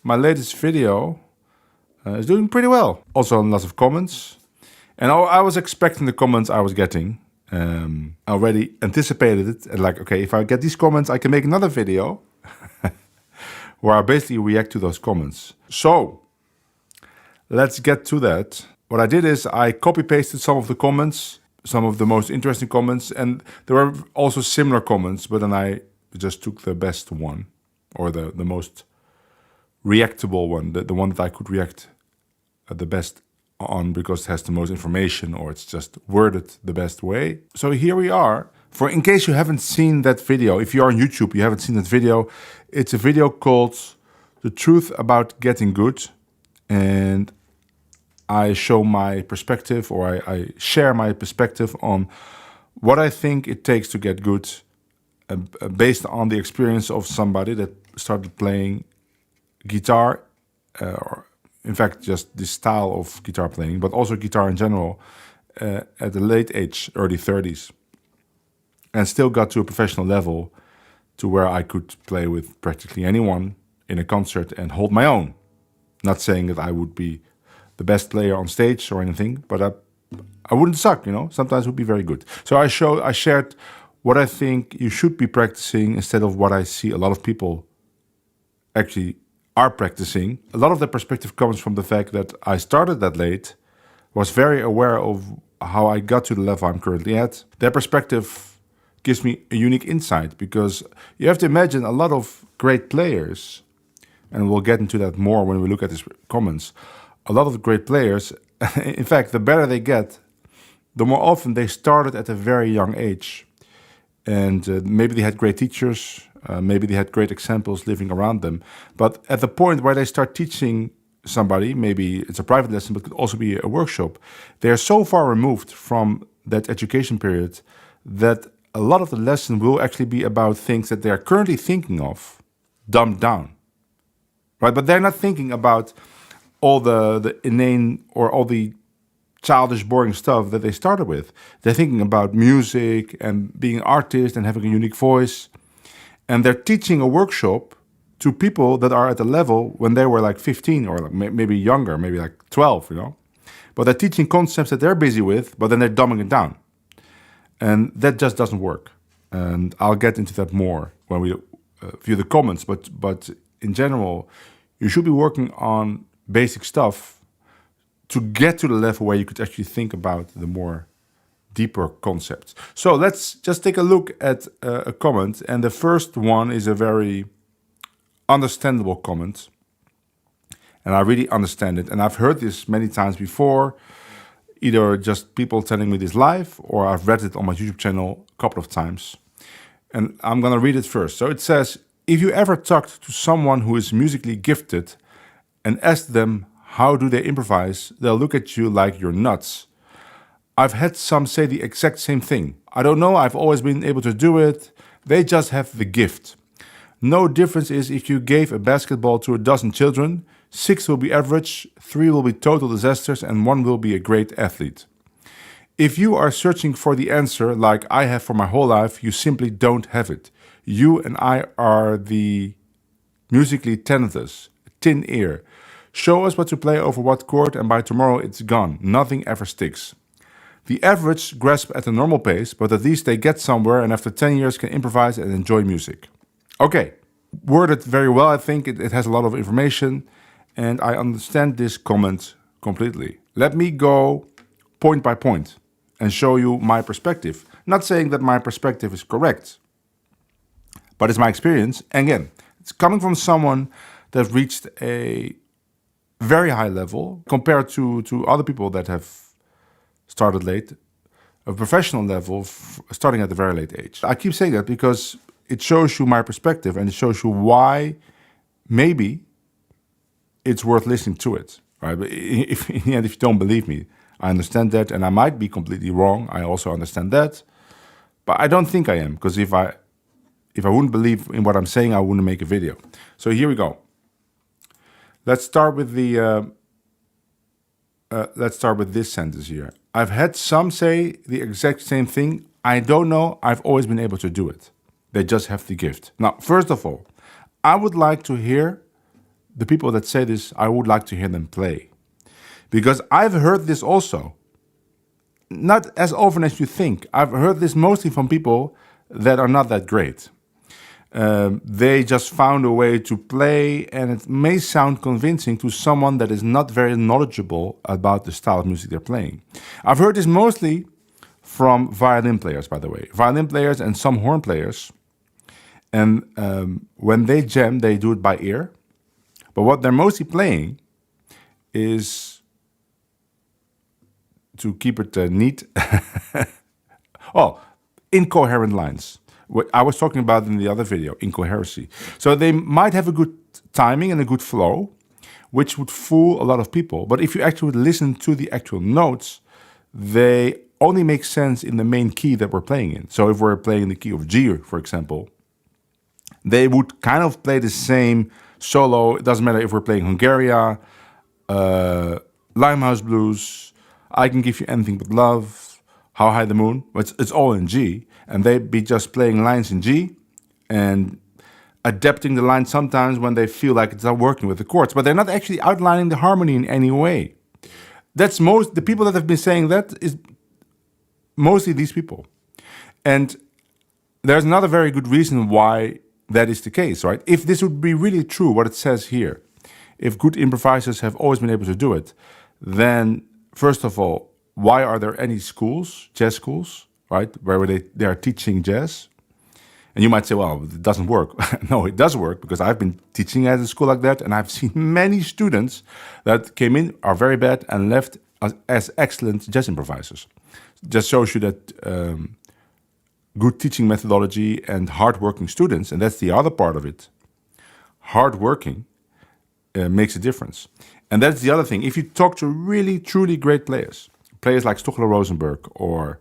my latest video is doing pretty well. Also lots of comments. And I was expecting the comments I was getting. I already anticipated it. And like, okay, if I get these comments, I can make another video where I basically react to those comments. So let's get to that. What I did is I copy-pasted some of the comments, some of the most interesting comments, and there were also similar comments, but then I just took the best one, or the most reactable one, the one that I could react the best on because it has the most information, or it's just worded the best way. So here we are. For in case you haven't seen that video, if you're on YouTube, you haven't seen that video, it's a video called The Truth About Getting Good. And I show my perspective, or I share my perspective on what I think it takes to get good, based on the experience of somebody that started playing guitar, or in fact just this style of guitar playing, but also guitar in general, at the late age, early 30s, and still got to a professional level to where I could play with practically anyone in a concert and hold my own. Not saying that I would be the best player on stage or anything, but I wouldn't suck, you know. Sometimes it would be very good. So I shared what I think you should be practicing instead of what I see a lot of people actually are practicing. A lot of the perspective comes from the fact that I started that late, was very aware of how I got to the level I'm currently at. That perspective gives me a unique insight, because you have to imagine a lot of great players, and we'll get into that more when we look at these comments. A lot of great players, in fact, the better they get, the more often they started at a very young age. And maybe they had great teachers, maybe they had great examples living around them. But at the point where they start teaching somebody, maybe it's a private lesson, but it could also be a workshop, they are so far removed from that education period that a lot of the lesson will actually be about things that they are currently thinking of, dumbed down. Right? But they're not thinking about all the inane or all the childish, boring stuff that they started with. They're thinking about music and being an artist and having a unique voice. And they're teaching a workshop to people that are at the level when they were like 15 or maybe younger, maybe like 12, you know. But they're teaching concepts that they're busy with, but then they're dumbing it down. And that just doesn't work. And I'll get into that more when we view the comments. But in general, you should be working on basic stuff to get to the level where you could actually think about the more deeper concepts. So let's just take a look at a comment. And the first one is a very understandable comment. And I really understand it. And I've heard this many times before, either just people telling me this live, or I've read it on my YouTube channel a couple of times. And I'm going to read it first. So it says, if you ever talked to someone who is musically gifted and asked them how do they improvise, they'll look at you like you're nuts. I've had some say the exact same thing. I don't know, I've always been able to do it. They just have the gift. No difference is if you gave a basketball to a dozen children, 6 will be average, 3 will be total disasters, and 1 will be a great athlete. If you are searching for the answer like I have for my whole life, you simply don't have it. You and I are the musically talentless, tin ear. Show us what to play over what chord, and by tomorrow it's gone. Nothing ever sticks. The average grasp at a normal pace, but at least they get somewhere and after 10 years can improvise and enjoy music. Okay, worded very well. I think it has a lot of information, and I understand this comment completely. Let me go point by point and show you my perspective. Not saying that my perspective is correct, but it's my experience. And again, it's coming from someone that reached a very high level compared to other people that have started late, a professional level starting at a very late age. I keep saying that because it shows you my perspective, and it shows you why maybe it's worth listening to it, right? But if in the end, if you don't believe me, I understand that, and I might be completely wrong. I also understand that, but I don't think I am, because if I wouldn't believe in what I'm saying, I wouldn't make a video. So here we go. Let's start with this sentence here. I've had some say the exact same thing. I don't know. I've always been able to do it. They just have the gift. Now, first of all, I would like to hear the people that say this, I would like to hear them play. Because I've heard this also. Not as often as you think. I've heard this mostly from people that are not that great. They just found a way to play, and it may sound convincing to someone that is not very knowledgeable about the style of music they're playing. I've heard this mostly from violin players, by the way. Violin players and some horn players. And when they jam, they do it by ear. But what they're mostly playing is, to keep it neat, incoherent lines. What I was talking about in the other video, incoherency. So they might have a good timing and a good flow, which would fool a lot of people. But if you actually would listen to the actual notes, they only make sense in the main key that we're playing in. So if we're playing the key of G, for example, they would kind of play the same solo. It doesn't matter if we're playing Hungaria, Limehouse Blues, I Can Give You Anything But Love, How High the Moon. It's all in G. And they'd be just playing lines in G and adapting the line sometimes when they feel like it's not working with the chords. But they're not actually outlining the harmony in any way. That's the people that have been saying that is mostly these people. And there's another very good reason why that is the case, right? If this would be really true, what it says here, if good improvisers have always been able to do it, then first of all, why are there any schools, jazz schools, right, where they are teaching jazz? And you might say, well, it doesn't work. No, it does work, because I've been teaching at a school like that, and I've seen many students that came in, are very bad, and left as excellent jazz improvisers. Just shows you that good teaching methodology and hardworking students, and that's the other part of it, hardworking makes a difference. And that's the other thing. If you talk to really, truly great players like Stochler Rosenberg or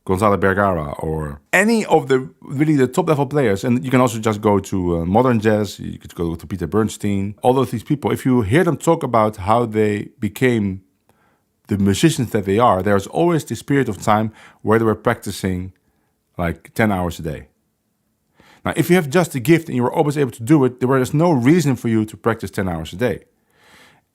Gonzalo Bergara or any of the top level players, and you can also just go to modern jazz, you could go to Peter Bernstein, all of these people, if you hear them talk about how they became the musicians that they are, there's always this period of time where they were practicing like 10 hours a day. Now, if you have just a gift and you were always able to do it, there was no reason for you to practice 10 hours a day.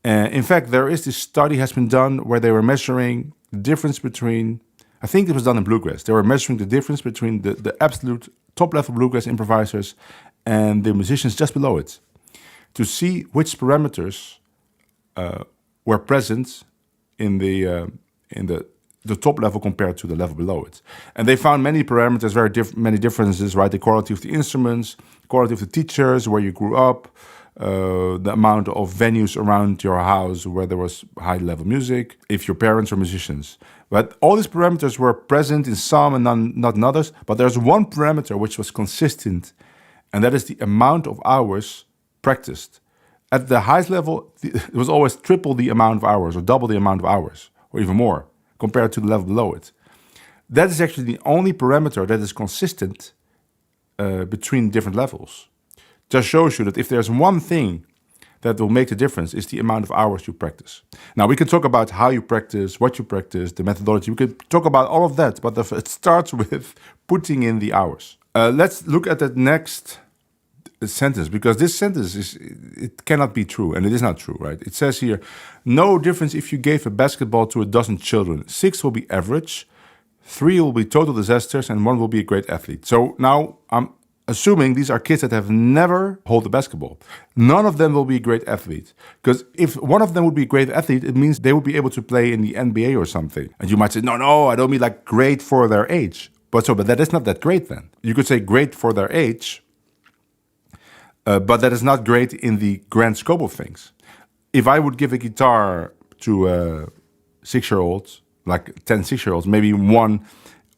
In fact, there is this study has been done where they were measuring the difference between, I think it was done in bluegrass, they were measuring the difference between the absolute top-level bluegrass improvisers and the musicians just below it, to see which parameters were present in the top level compared to the level below it. And they found many parameters, many differences, right? The quality of the instruments, quality of the teachers, where you grew up, the amount of venues around your house where there was high-level music, if your parents were musicians. But all these parameters were present in some and not in others. But there's one parameter which was consistent, and that is the amount of hours practiced. At the highest level, it was always triple the amount of hours, or double the amount of hours, or even more, compared to the level below it. That is actually the only parameter that is consistent between different levels. Just shows you that if there's one thing that will make the difference, is the amount of hours you practice. Now, we can talk about how you practice, what you practice, the methodology. We could talk about all of that, but it starts with putting in the hours. Let's look at that next sentence, because this sentence it cannot be true, and it is not true, right? It says here, no difference if you gave a basketball to a dozen children. 6 will be average, 3 will be total disasters, and 1 will be a great athlete. So now I'm assuming these are kids that have never held a basketball. None of them will be a great athlete, because if one of them would be a great athlete, it means they would be able to play in the NBA or something. And you might say, no, I don't mean like great for their age. But that is not that great then. You could say great for their age, but that is not great in the grand scope of things. If I would give a guitar to a 6-year-old, like 10 6-year-olds, maybe one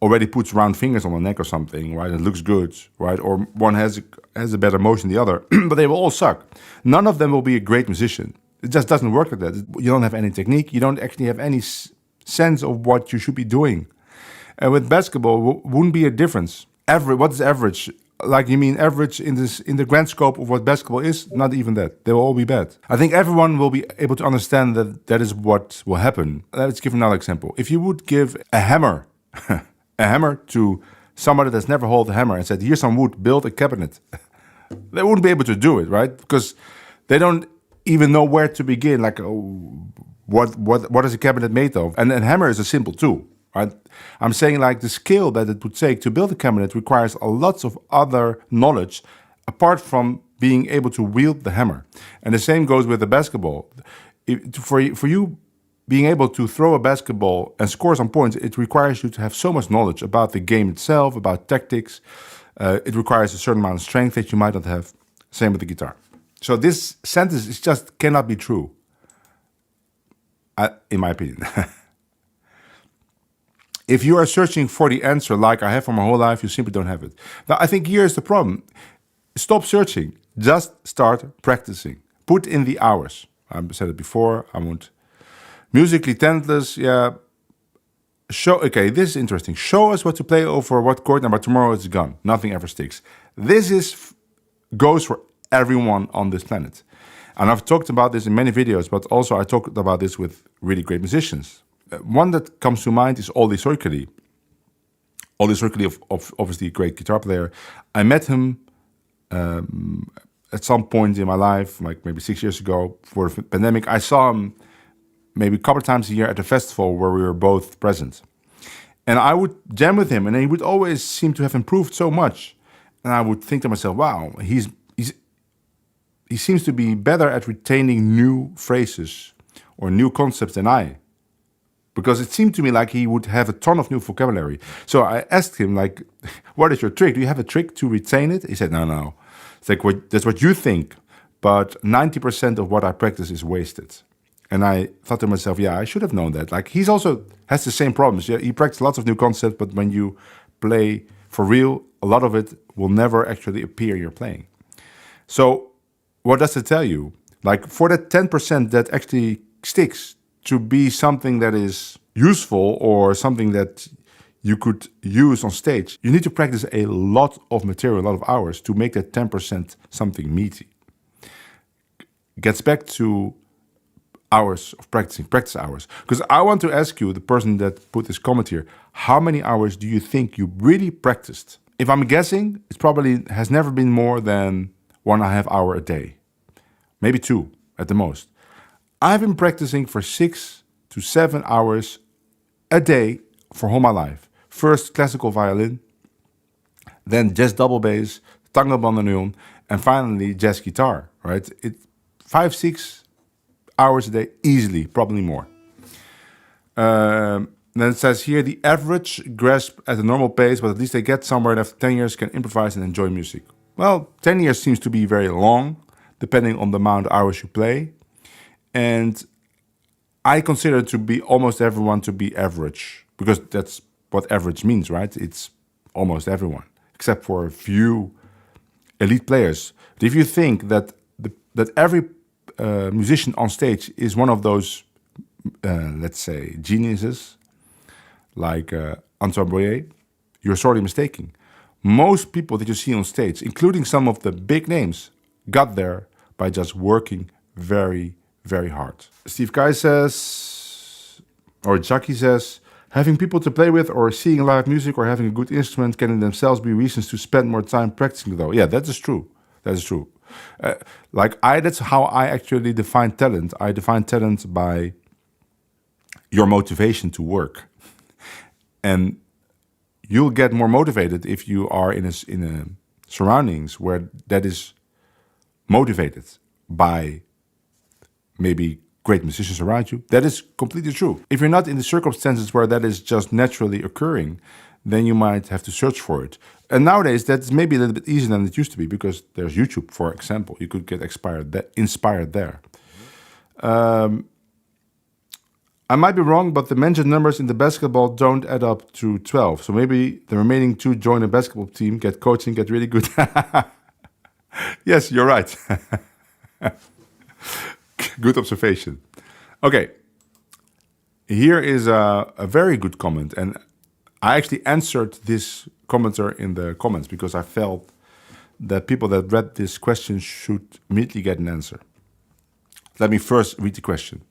already puts round fingers on the neck or something, right? It looks good, right? Or one has a better motion than the other, but they will all suck. None of them will be a great musician. It just doesn't work like that. You don't have any technique. You don't actually have any sense of what you should be doing. And with basketball, wouldn't be a difference. What is average? Like, you mean average in the grand scope of what basketball is? Not even that. They will all be bad. I think everyone will be able to understand that is what will happen. Let's give another example. If you would give a hammer, a hammer to somebody that's never held a hammer and said, here's some wood, build a cabinet, they wouldn't be able to do it, right? Because they don't even know where to begin. Like, what is a cabinet made of? And hammer is a simple tool, right? I'm saying like the skill that it would take to build a cabinet requires a lots of other knowledge apart from being able to wield the hammer. And the same goes with the basketball. For you being able to throw a basketball and score some points, it requires you to have so much knowledge about the game itself, about tactics. It requires a certain amount of strength that you might not have. Same with the guitar. So this sentence is just cannot be true, in my opinion. If you are searching for the answer like I have for my whole life, you simply don't have it. Now, I think here is the problem. Stop searching. Just start practicing. Put in the hours. I said it before. I won't. Musically talentless, yeah. Okay, this is interesting. Show us what to play over what chord number. Tomorrow it's gone. Nothing ever sticks. This goes for everyone on this planet. And I've talked about this in many videos, but also I talked about this with really great musicians. One that comes to mind is Olli Soikeli. Olli Soikeli, obviously a great guitar player. I met him at some point in my life, like maybe 6 years ago, for the pandemic. I saw him maybe a couple of times a year at a festival where we were both present. And I would jam with him, and he would always seem to have improved so much. And I would think to myself, wow, he seems to be better at retaining new phrases or new concepts than I. Because it seemed to me like he would have a ton of new vocabulary. So I asked him, like, what is your trick? Do you have a trick to retain it? He said, no. It's like, that's what you think. But 90% of what I practice is wasted. And I thought to myself, yeah, I should have known that. Like, he's also has the same problems. Yeah, he practices lots of new concepts, but when you play for real, a lot of it will never actually appear in your playing. So what does it tell you? Like, for that 10% that actually sticks to be something that is useful or something that you could use on stage, you need to practice a lot of material, a lot of hours to make that 10% something meaty. Gets back to hours of practicing, practice hours. Because I want to ask you, the person that put this comment here, how many hours do you think you really practiced? If I'm guessing, it probably has never been more than 1.5 hours a day. Maybe 2 at the most. I've been practicing for 6 to 7 hours a day for all my life. First classical violin, then jazz double bass, tango bandoneon, and finally jazz guitar, right? 5-6 hours a day, easily, probably more. Then it says here, the average grasp at a normal pace, but at least they get somewhere and after 10 years can improvise and enjoy music. Well, 10 years seems to be very long, depending on the amount of hours you play. And I consider to be almost everyone to be average, because that's what average means, right? It's almost everyone, except for a few elite players. But if you think that that every musician on stage is one of those, let's say, geniuses, like Antoine Boyer, you're sorely mistaken. Most people that you see on stage, including some of the big names, got there by just working very, very hard. Steve Kai says, or Jackie says, having people to play with or seeing live music or having a good instrument can in themselves be reasons to spend more time practicing though. Yeah, that is true. That is true. That's how I actually define talent. I define talent by your motivation to work. And you'll get more motivated if you are in a surroundings where that is motivated by maybe great musicians around you. That is completely true. If you're not in the circumstances where that is just naturally occurring, then you might have to search for it. And nowadays, that's maybe a little bit easier than it used to be, because there's YouTube, for example. You could get inspired there. I might be wrong, but the mentioned numbers in the basketball don't add up to 12. So maybe the remaining 2 join a basketball team, get coaching, get really good. Yes, you're right. Good observation. Okay. Here is a very good comment. And I actually answered this commenter in the comments because I felt that people that read this question should immediately get an answer. Let me first read the question.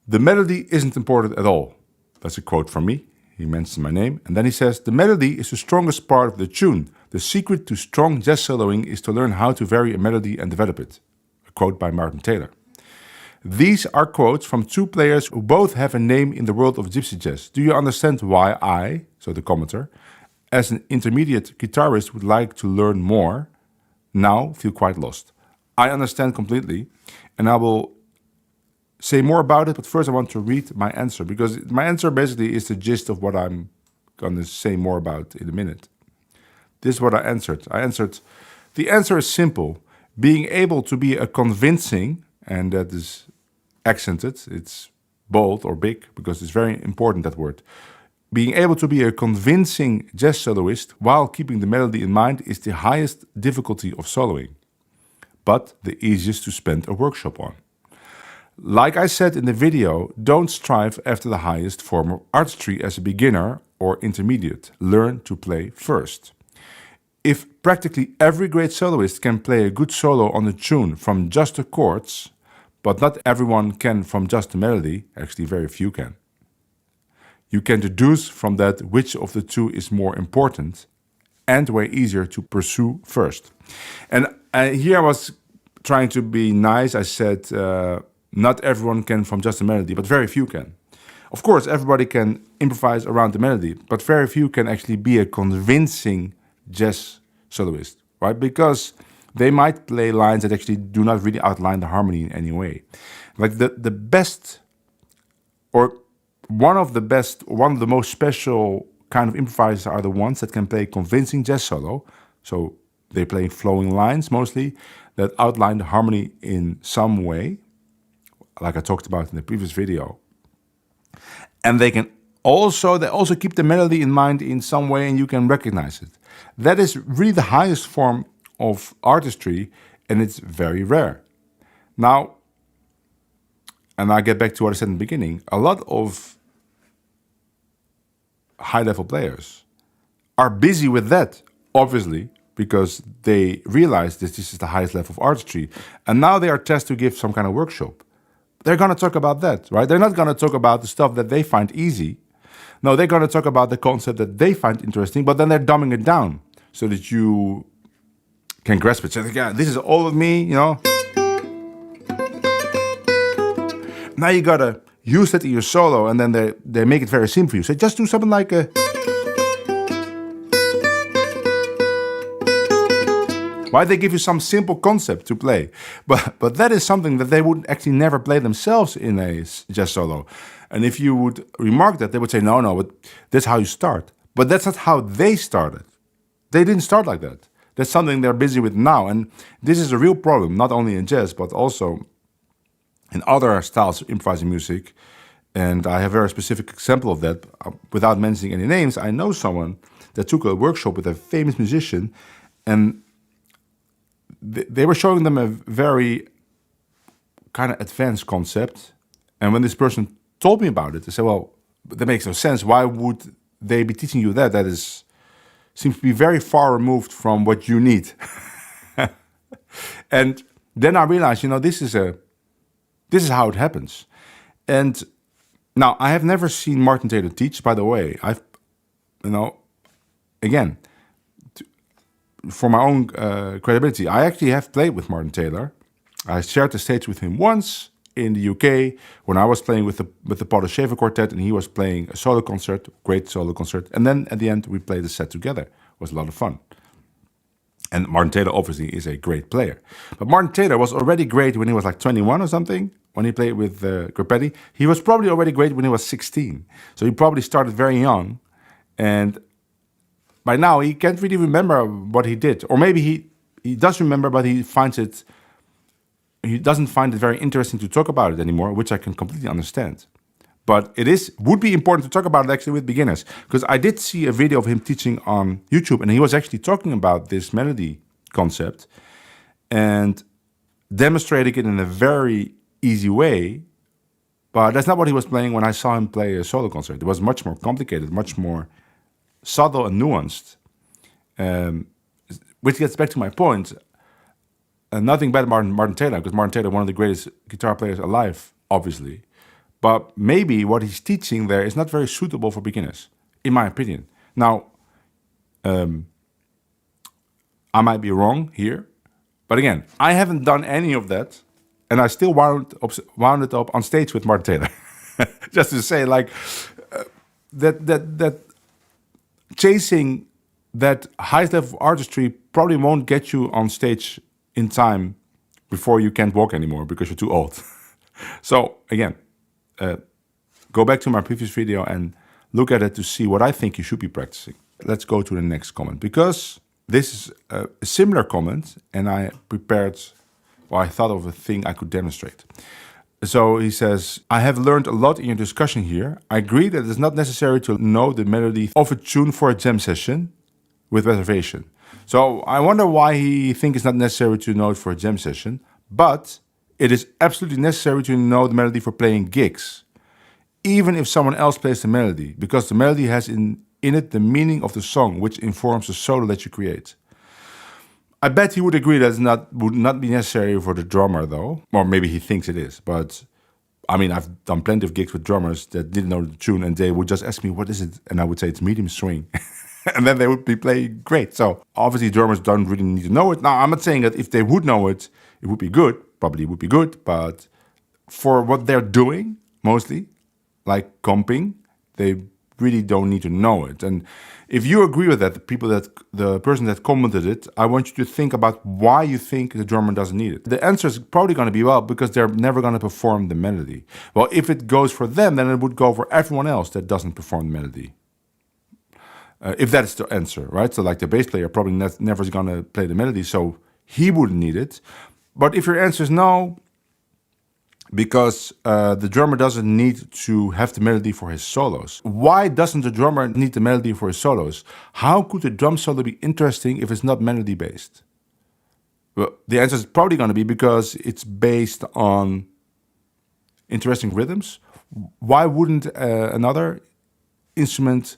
The melody isn't important at all. That's a quote from me. He mentions my name. And then he says, the melody is the strongest part of the tune. The secret to strong jazz soloing is to learn how to vary a melody and develop it. a quote by Martin Taylor. These are quotes from two players who both have a name in the world of gypsy jazz. Do you understand why I, so the commenter, as an intermediate guitarist would like to learn more, now feel quite lost? I understand completely, and I will say more about it, but first I want to read my answer, because my answer basically is the gist of what I'm going to say more about in a minute. This is what I answered. The answer is simple. Being able to be a convincing, and that is accented, it's bold or big, because it's very important, that word. Being able to be a convincing jazz soloist while keeping the melody in mind is the highest difficulty of soloing, but the easiest to spend a workshop on. Like I said in the video, don't strive after the highest form of artistry as a beginner or intermediate. Learn to play first. If practically every great soloist can play a good solo on a tune from just the chords, but not everyone can from just the melody, actually very few can, you can deduce from that which of the two is more important and way easier to pursue first. And here I was trying to be nice. I said, not everyone can from just the melody, but very few can. Of course, everybody can improvise around the melody, but very few can actually be a convincing jazz soloist, right? Because they might play lines that actually do not really outline the harmony in any way. Like the best, or one of the most special kind of improvisers are the ones that can play convincing jazz solo. So they play flowing lines mostly that outline the harmony in some way, like I talked about in the previous video. And they also keep the melody in mind in some way, and you can recognize it. That is really the highest form of artistry, and it's very rare. Now, and I get back to what I said in the beginning, a lot of high-level players are busy with that, obviously, because they realize that this is the highest level of artistry. And now they are tasked to give some kind of workshop. They're going to talk about that, right? They're not going to talk about the stuff that they find easy. No, they're going to talk about the concept that they find interesting, but then they're dumbing it down so that you can grasp it. So, yeah, this is all of me, you know. Now you got to use that in your solo, and then they make it very simple for you. So just do something like a... Why they give you some simple concept to play, but that is something that they would actually never play themselves in a jazz solo. And if you would remark that, they would say, no, but that's how you start. But that's not how they started. They didn't start like that. That's something they're busy with now. And this is a real problem, not only in jazz, but also in other styles of improvising music. And I have a very specific example of that. Without mentioning any names, I know someone that took a workshop with a famous musician, and they were showing them a very kind of advanced concept. And when this person told me about it, I said, well, that makes no sense. Why would they be teaching you that? That seems to be very far removed from what you need. And then I realized, this is how it happens. And now I have never seen Martin Taylor teach, by the way. Again, for my own credibility, I actually have played with Martin Taylor. I shared the stage with him once in the UK when I was playing with the Paul Shaver Quartet, and he was playing a solo concert, great solo concert. And then at the end, we played a set together. It was a lot of fun. And Martin Taylor obviously is a great player. But Martin Taylor was already great when he was like 21 or something, when he played with Grapetti. He was probably already great when he was 16. So he probably started very young, and by now he can't really remember what he did. Or maybe he does remember, but he doesn't find it very interesting to talk about it anymore, which I can completely understand. But would be important to talk about it actually with beginners, because I did see a video of him teaching on YouTube, and he was actually talking about this melody concept and demonstrating it in a very easy way. But that's not what he was playing when I saw him play a solo concert. It was much more complicated, much more subtle and nuanced, which gets back to my point. Nothing bad about Martin Taylor, because Martin Taylor, one of the greatest guitar players alive, obviously. But maybe what he's teaching there is not very suitable for beginners, in my opinion. Now, I might be wrong here, But again, I haven't done any of that, and I still wound it up on stage with Martin Taylor. Just to say, like, that chasing that highest level of artistry probably won't get you on stage in time before you can't walk anymore because you're too old. So again, go back to my previous video and look at it to see what I think you should be practicing. Let's go to the next comment, because this is a similar comment, and I thought of a thing I could demonstrate. So he says, I have learned a lot in your discussion here. I agree that it's not necessary to know the melody of a tune for a jam session with reservation. So I wonder why he thinks it's not necessary to know it for a jam session, but it is absolutely necessary to know the melody for playing gigs, even if someone else plays the melody, because the melody has in it the meaning of the song, which informs the solo that you create. I bet he would agree that it would not be necessary for the drummer, though. Or maybe he thinks it is. But, I mean, I've done plenty of gigs with drummers that didn't know the tune, and they would just ask me, what is it? And I would say, it's medium swing. And then they would be playing great. So, obviously, drummers don't really need to know it. Now, I'm not saying that if they would know it, it would be good. Probably would be good. But for what they're doing, mostly, like comping, they really don't need to know it. And if you agree with that, the person that commented it, I want you to think about why you think the drummer doesn't need it. The answer is probably going to be, well, because they're never going to perform the melody. Well, if it goes for them, then it would go for everyone else that doesn't perform the melody. If that's the answer, right? So like the bass player probably never is going to play the melody, so he wouldn't need it. But if your answer is no, because the drummer doesn't need to have the melody for his solos. Why doesn't the drummer need the melody for his solos? How could a drum solo be interesting if it's not melody-based? Well, the answer is probably going to be because it's based on interesting rhythms. Why wouldn't another instrument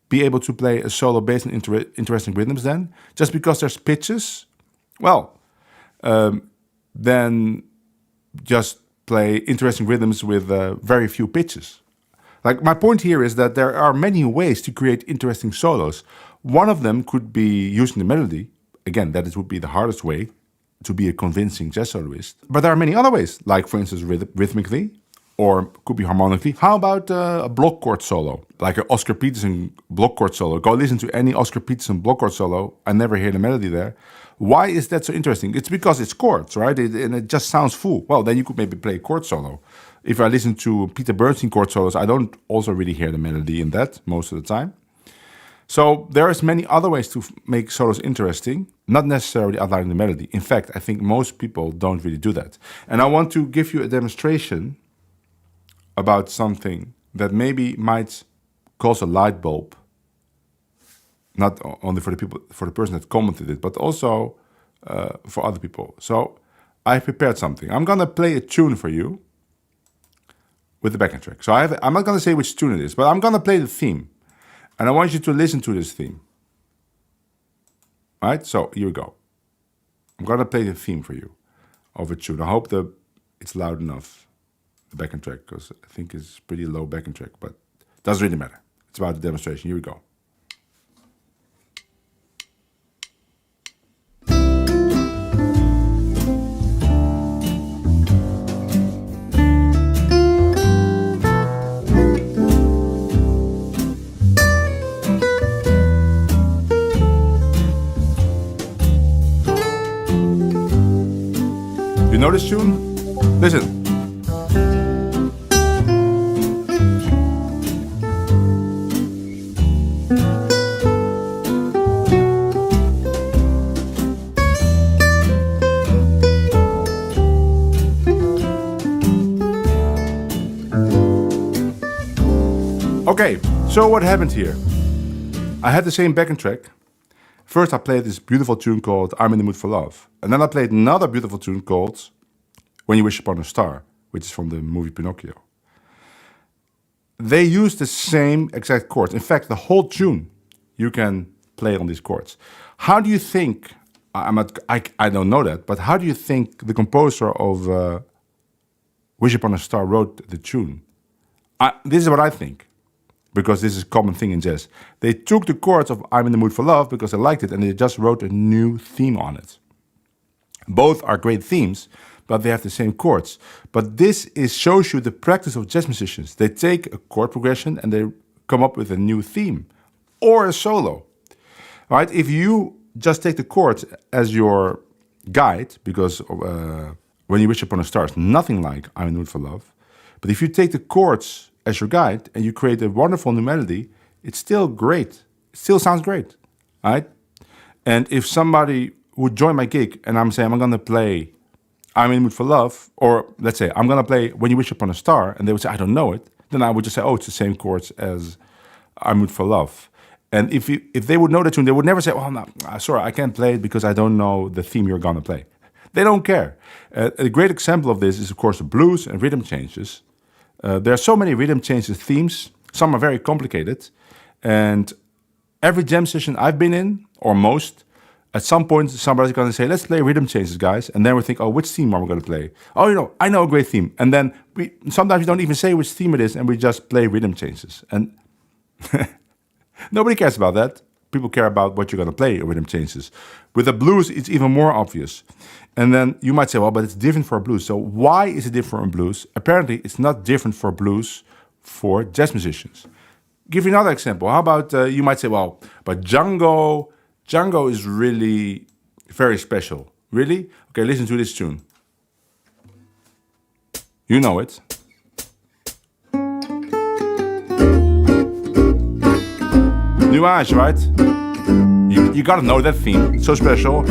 be able to play a solo based on interesting rhythms then? Just because there's pitches? Well, then just play interesting rhythms with very few pitches. Like, my point here is that there are many ways to create interesting solos. One of them could be using the melody. Again, would be the hardest way to be a convincing jazz soloist. But there are many other ways, like, for instance, rhythmically, or could be harmonically. How about a block chord solo, like an Oscar Peterson block chord solo? Go listen to any Oscar Peterson block chord solo. I never hear the melody there. Why is that so interesting? It's because it's chords, right? And it just sounds full. Well, then you could maybe play a chord solo. If I listen to Peter Bernstein chord solos, I don't also really hear the melody in that most of the time. So there's many other ways to make solos interesting, not necessarily outlining the melody. In fact, I think most people don't really do that. And I want to give you a demonstration about something that maybe might cause a light bulb, not only for the person that commented it, but also for other people. So I prepared something. I'm gonna play a tune for you with the backing track. So I'm not gonna say which tune it is, but I'm gonna play the theme, and I want you to listen to this theme. All right, so here we go. I'm gonna play the theme for you of a tune. I hope it's loud enough, the backing track, because I think it's pretty low backing track, but it doesn't really matter. It's about the demonstration. Here we go. You know this tune? Listen. Okay, so what happened here? I had the same backing track. First I played this beautiful tune called I'm in the Mood for Love. And then I played another beautiful tune called When You Wish Upon a Star, which is from the movie Pinocchio. They use the same exact chords. In fact, the whole tune you can play on these chords. How do you think, I don't know that, but how do you think the composer of Wish Upon a Star wrote the tune? This is what I think, because this is a common thing in jazz. They took the chords of I'm in the Mood for Love because they liked it, and they just wrote a new theme on it. Both are great themes, but they have the same chords. But this shows you the practice of jazz musicians. They take a chord progression and they come up with a new theme or a solo. Right? If you just take the chords as your guide, because When You Wish Upon a Star is nothing like I'm in the Mood for Love. But if you take the chords as your guide and you create a wonderful new melody, it's still great. It still sounds great, right? And if somebody would join my gig and I'm saying I'm going to play I'm in the Mood for Love, or let's say I'm going to play When You Wish Upon a Star, and they would say I don't know it, then I would just say, oh, it's the same chords as I'm in the Mood for Love. And if they would know the tune, they would never say, well, no, sorry, I can't play it because I don't know the theme you're going to play. They don't care. A great example of this is, of course, the blues and rhythm changes. There are so many rhythm changes themes. Some are very complicated. And every jam session I've been in, or most, at some point somebody's going to say, let's play rhythm changes, guys. And then we think, oh, which theme are we going to play? Oh, I know a great theme. And then sometimes we don't even say which theme it is, and we just play rhythm changes. And nobody cares about that. People care about what you're going to play rhythm changes. With the blues, it's even more obvious. And then you might say, well, but it's different for blues. So why is it different for blues? Apparently, it's not different for blues for jazz musicians. Give you another example. How about, you might say, well, but Django is really very special. Really? Okay, listen to this tune. You know it. Nuage, right? You gotta know that theme. It's so special.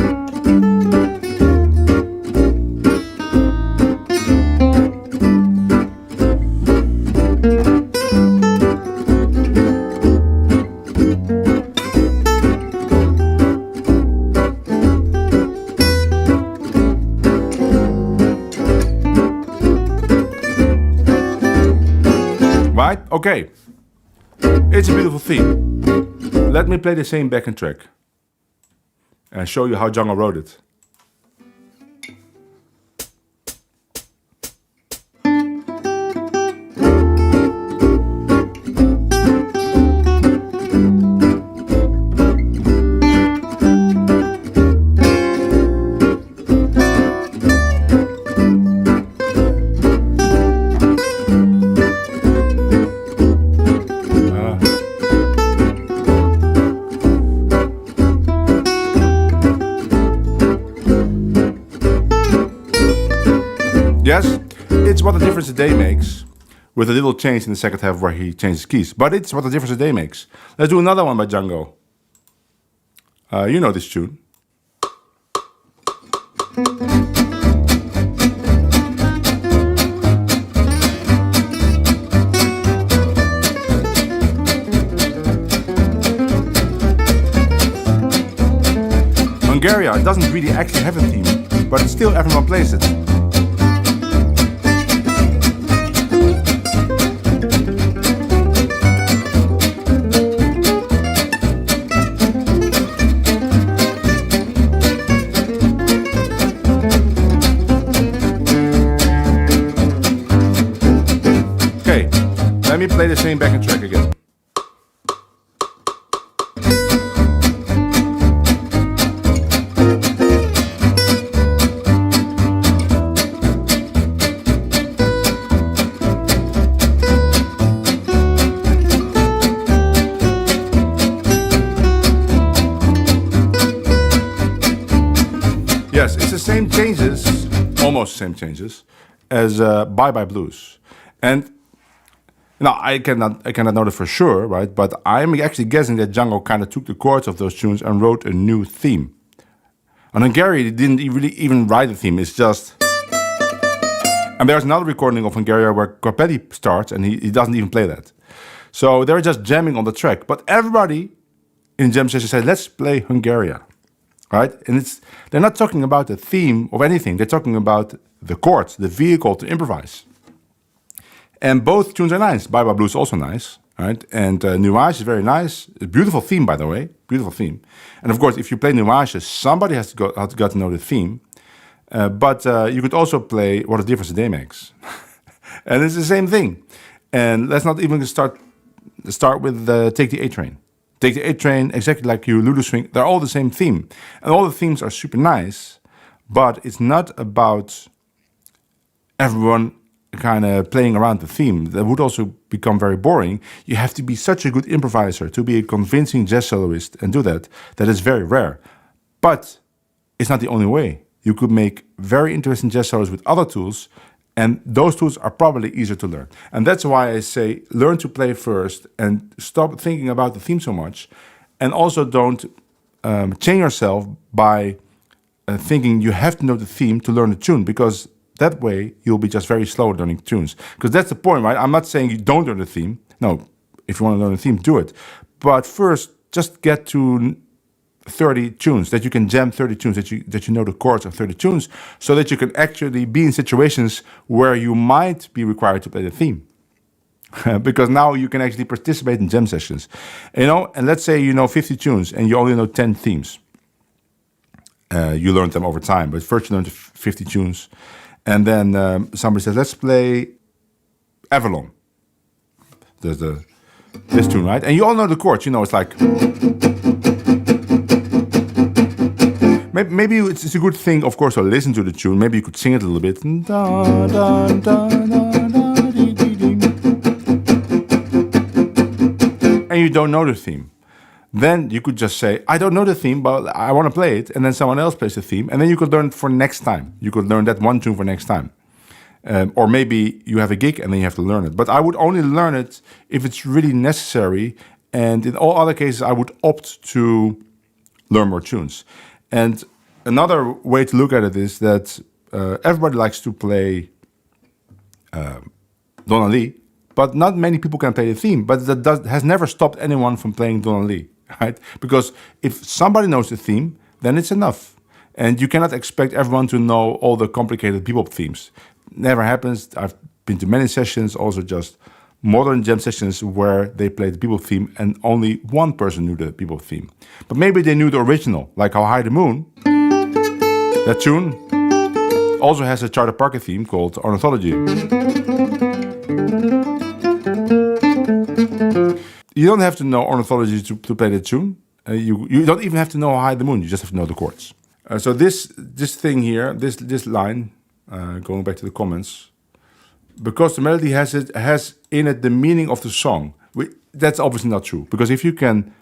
Right? Okay. It's a beautiful theme. Let me play the same backing track and show you how Django wrote it. Yes, it's what the difference a day makes, with a little change in the second half where he changes keys. But it's what the difference a day makes. Let's do another one by Django. You know this tune. Hungary, it doesn't really actually have a theme, but still everyone plays it. Let me play the same backing track again. Yes, it's the same changes, almost the same changes, as Bye Bye Blues. And now, I cannot know that for sure, right? But I'm actually guessing that Django kind of took the chords of those tunes and wrote a new theme. On Hungary, he didn't really even write a theme. It's just... And there's another recording of Hungary where Corpetti starts and he doesn't even play that. So they're just jamming on the track. But everybody in jam session said, let's play Hungary, right? And they're not talking about the theme of anything. They're talking about the chords, the vehicle to improvise. And both tunes are nice. Bye Bye Blues is also nice, right? And Nuage is very nice. A beautiful theme, by the way. Beautiful theme. And of course, if you play Nuage, somebody has got to know the theme. But you could also play What a Difference a Day Makes. And it's the same thing. And let's not even start with Take the A Train. Take the A Train, exactly like you, Ludo Swing, they're all the same theme. And all the themes are super nice. But it's not about everyone kind of playing around the theme. That would also become very boring. You have to be such a good improviser to be a convincing jazz soloist and do that. That is very rare. But it's not the only way. You could make very interesting jazz solos with other tools, and those tools are probably easier to learn. And that's why I say learn to play first and stop thinking about the theme so much. And also don't chain yourself by thinking you have to know the theme to learn the tune, because that way you'll be just very slow at learning tunes. Because that's the point, right? I'm not saying you don't learn the theme. No, if you want to learn the theme, do it. But first, just get to 30 tunes, that you can jam 30 tunes, that you know the chords of 30 tunes, so that you can actually be in situations where you might be required to play the theme. Because now you can actually participate in jam sessions. And let's say you know 50 tunes and you only know 10 themes. You learned them over time, but first you learned 50 tunes. And then somebody says, let's play Avalon. This tune, right? And you all know the chords. It's like... Maybe it's a good thing, of course, to listen to the tune. Maybe you could sing it a little bit. And you don't know the theme. Then you could just say, I don't know the theme, but I want to play it. And then someone else plays the theme. And then you could learn it for next time. You could learn that one tune for next time. Or maybe you have a gig and then you have to learn it. But I would only learn it if it's really necessary. And in all other cases, I would opt to learn more tunes. And another way to look at it is that everybody likes to play Donna Lee, but not many people can play the theme. But that has never stopped anyone from playing Donna Lee, right? Because if somebody knows the theme, then it's enough. And you cannot expect everyone to know all the complicated bebop themes. Never happens. I've been to many sessions, also just modern jam sessions where they played the bebop theme and only one person knew the bebop theme. But maybe they knew the original, like How High the Moon. That tune also has a Charter Parker theme called Ornithology. You don't have to know Ornithology to play the tune. You don't even have to know How High the Moon. You just have to know the chords. So this thing here, this line, going back to the comments, because the melody has in it the meaning of the song. That's obviously not true, because if you can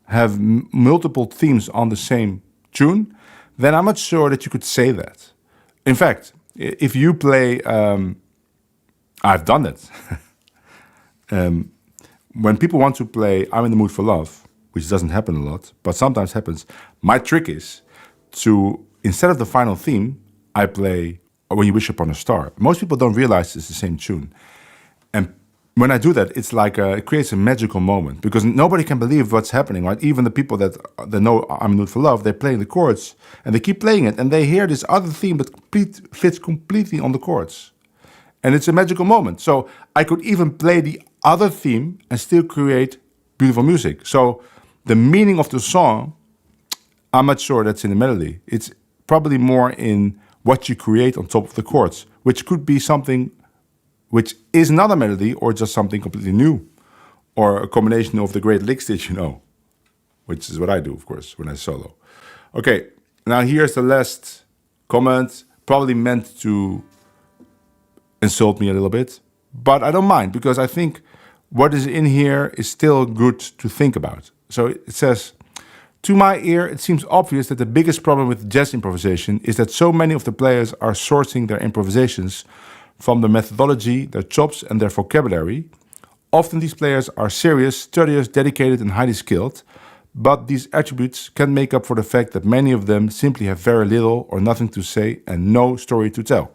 have multiple themes on the same tune, then I'm not sure that you could say that. In fact, if you play, I've done it. When people want to play I'm in the Mood for Love, which doesn't happen a lot, but sometimes happens, my trick is to, instead of the final theme, I play When You Wish Upon a Star. Most people don't realize it's the same tune. And when I do that, it's like it creates a magical moment, because nobody can believe what's happening, right? Even the people that know I'm in the Mood for Love, they're playing the chords and they keep playing it and they hear this other theme that fits completely on the chords. And it's a magical moment. So I could even play the other theme and still create beautiful music. So the meaning of the song, I'm not sure that's in the melody. It's probably more in what you create on top of the chords, which could be something which is not a melody or just something completely new, or a combination of the great licks that you know, which is what I do, of course, when I solo. Okay, now here's the last comment, probably meant to insult me a little bit, but I don't mind, because I think what is in here is still good to think about. So it says, to my ear, it seems obvious that the biggest problem with jazz improvisation is that so many of the players are sourcing their improvisations from their methodology, their chops, and their vocabulary. Often these players are serious, studious, dedicated, and highly skilled, but these attributes can make up for the fact that many of them simply have very little or nothing to say and no story to tell.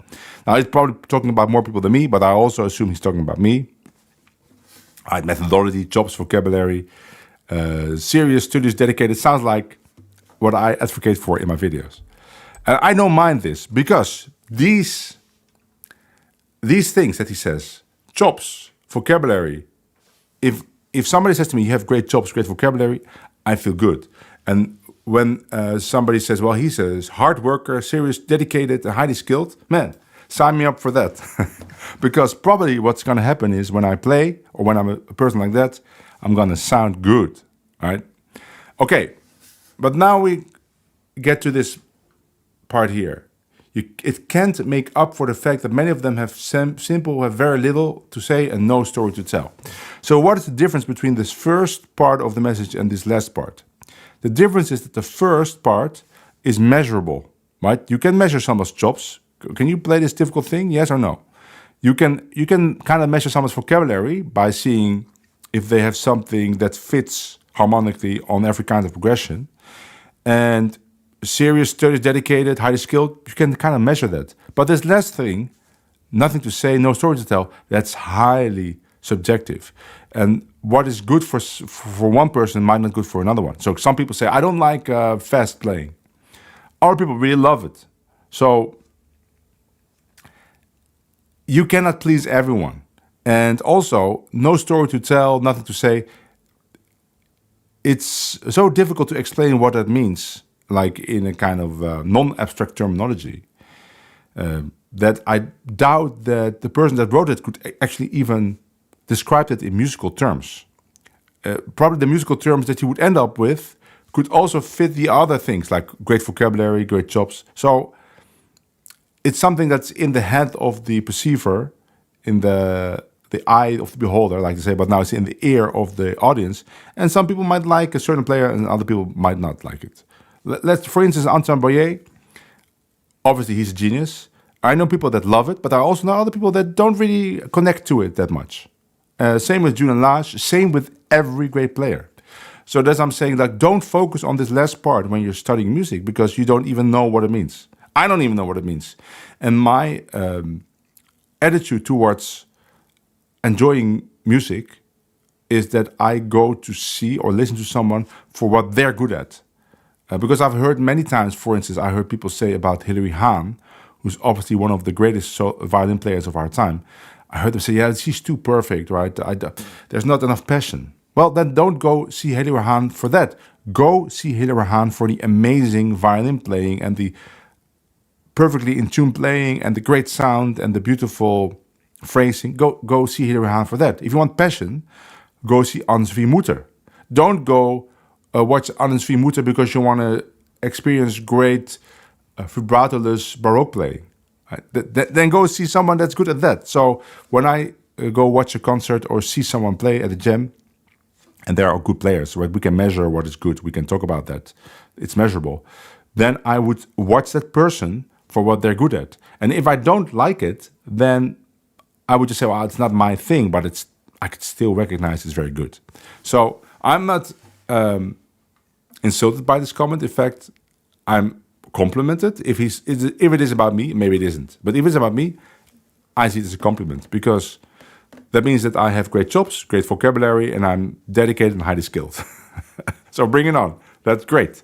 Now, he's probably talking about more people than me, but I also assume he's talking about me. I had methodology, chops, vocabulary, serious, studious, dedicated. Sounds like what I advocate for in my videos. And I don't mind this, because these things that he says, chops, vocabulary, if somebody says to me, you have great chops, great vocabulary, I feel good. And when somebody says, well, he's a hard worker, serious, dedicated, and highly skilled, man, sign me up for that. Because probably what's going to happen is when I play, or when I'm a person like that, I'm going to sound good, right? Okay, but now we get to this part here. It can't make up for the fact that many of them have have very little to say and no story to tell. So what is the difference between this first part of the message and this last part? The difference is that the first part is measurable, right? You can measure someone's chops. Can you play this difficult thing? Yes or no? You can kind of measure someone's vocabulary by seeing if they have something that fits harmonically on every kind of progression. And serious, studious, dedicated, highly skilled, you can kind of measure that. But this last thing, nothing to say, no story to tell, that's highly subjective. And what is good for one person might not be good for another one. So some people say, I don't like fast playing. Other people really love it. So you cannot please everyone. And also, no story to tell, nothing to say. It's so difficult to explain what that means, like in a kind of non-abstract terminology, that I doubt that the person that wrote it could actually even describe it in musical terms. Probably the musical terms that you would end up with could also fit the other things, like great vocabulary, great chops. So it's something that's in the head of the perceiver, in the eye of the beholder, like to say, but now it's in the ear of the audience. And some people might like a certain player and other people might not like it. Let's, for instance, Antoine Boyer, obviously he's a genius. I know people that love it, but I also know other people that don't really connect to it that much. Same with Julian Lage, same with every great player. So that's I'm saying, like, don't focus on this last part when you're studying music, because you don't even know what it means. I don't even know what it means. And my attitude towards enjoying music is that I go to see or listen to someone for what they're good at. Because I've heard many times, for instance, I heard people say about Hilary Hahn, who's obviously one of the greatest violin players of our time. I heard them say, yeah, she's too perfect, right? There's not enough passion. Well, then don't go see Hilary Hahn for that. Go see Hilary Hahn for the amazing violin playing and the perfectly in tune playing and the great sound and the beautiful phrasing. Go see Hilary Hahn for that. If you want passion, go see Ans V. Mutter. Don't go watch Ans V. Mutter because you want to experience great vibratoless Baroque playing. Right? Then go see someone that's good at that. So when I go watch a concert or see someone play at a jam, and there are good players, right? We can measure what is good. We can talk about that. It's measurable. Then I would watch that person for what they're good at. And if I don't like it, then I would just say, well, it's not my thing, but I could still recognize it's very good. So I'm not insulted by this comment. In fact, I'm complimented. If it is about me, maybe it isn't. But if it's about me, I see it as a compliment, because that means that I have great chops, great vocabulary, and I'm dedicated and highly skilled. So bring it on. That's great.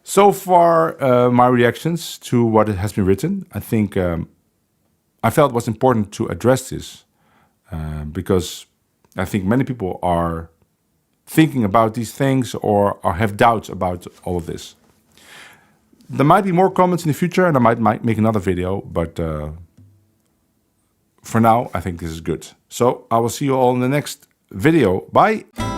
So far, my reactions to what has been written. I think I felt it was important to address this because I think many people are thinking about these things or have doubts about all of this. There might be more comments in the future, and I might make another video, but for now, I think this is good. So I will see you all in the next video. Bye!